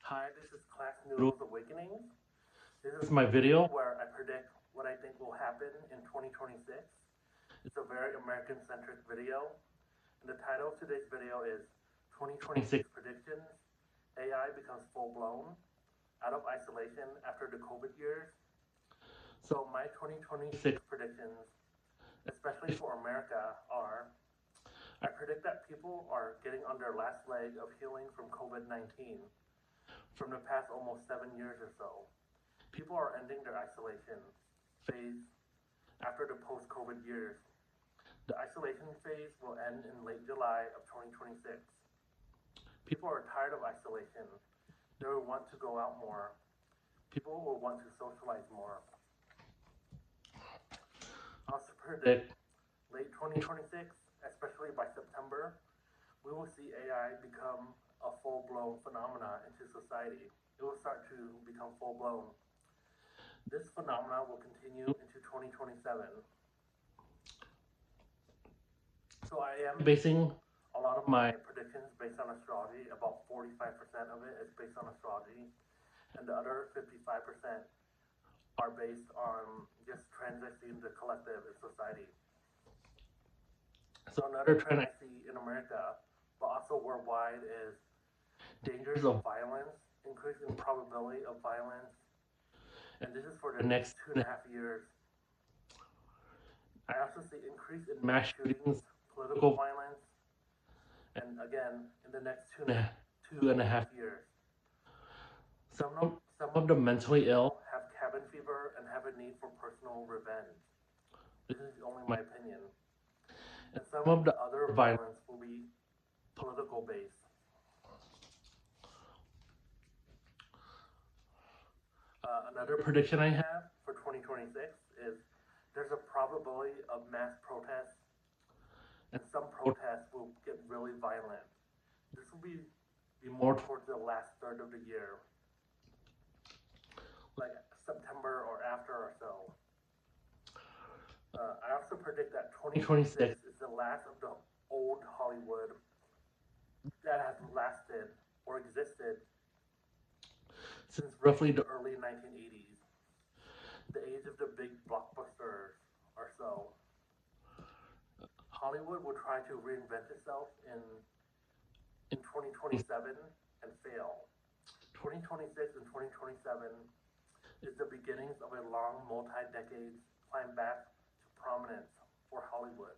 Hi, this is Class Noodles Awakening. This is my video where I predict what I think will happen in 2026. It's a very American-centric video. And the title of today's video is 2026 Predictions. AI becomes full-blown, out of isolation after the COVID years. So my 2026 predictions, especially for America, are I predict that people are getting on their last leg of healing from COVID-19 from the past almost 7 years or so. People are ending their isolation phase after the post-COVID years. The isolation phase will end in late July of 2026. People are tired of isolation. They will want to go out more. People will want to socialize more. I also predict late 2026, especially by September, we will see AI become a full-blown phenomena into society. It will start to become full-blown. This phenomena will continue into 2027. So I am basing a lot of my predictions based on astrology. About 45% of it is based on astrology, and the other 55% are based on just trends I see in the collective in society. So another trend I see in America, but also worldwide, is dangers of violence, increasing probability of violence, and this is for the next 2.5 years. I also see increase in mass shootings, political violence, and again, in the next 2.5 years. Some of the mentally ill have cabin fever and have a need for personal revenge. This is only my opinion. And some of the other violence will be political based. Another prediction I have for 2026 is there's a probability of mass protests, and some protests will get really violent. This will be more towards the last third of the year, like September or after or so. I also predict that 2026 is the last of the old Hollywood that has lasted or existed since roughly the early 1980s, the age of the big blockbusters or so. Hollywood will try to reinvent itself in 2027 and fail. 2026 and 2027 is the beginnings of a long multi-decades climb back to prominence for Hollywood.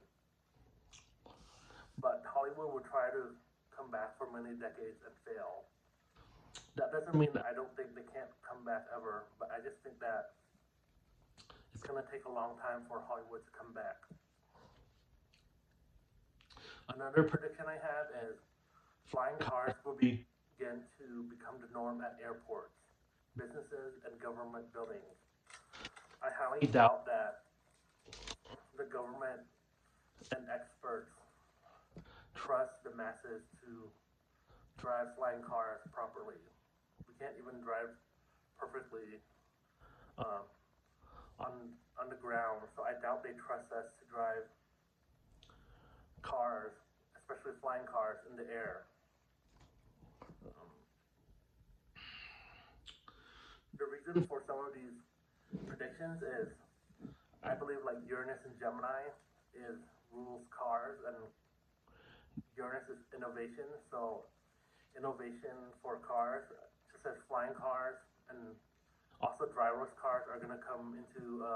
But Hollywood will try to come back for many decades and fail. That doesn't mean that I don't think they can't come back ever, but I just think that it's going to take a long time for Hollywood to come back. Another prediction I have is flying cars will begin to become the norm at airports, businesses, and government buildings. I highly doubt that the government and experts trust the masses to drive flying cars properly. We can't even drive perfectly on the ground, so I doubt they trust us to drive cars, especially flying cars, in the air. The reason for some of these predictions is I believe like Uranus and Gemini rules cars, and Uranus is innovation, so innovation for cars, just as flying cars and also driverless cars are going to come into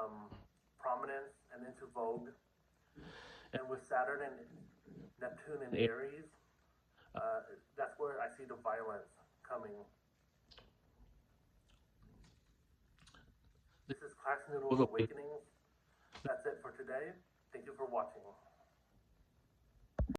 prominence and into vogue. And with Saturn and Neptune and Aries, that's where I see the violence coming. This is Class Noodles Awakening. That's it for today. Thank you for watching.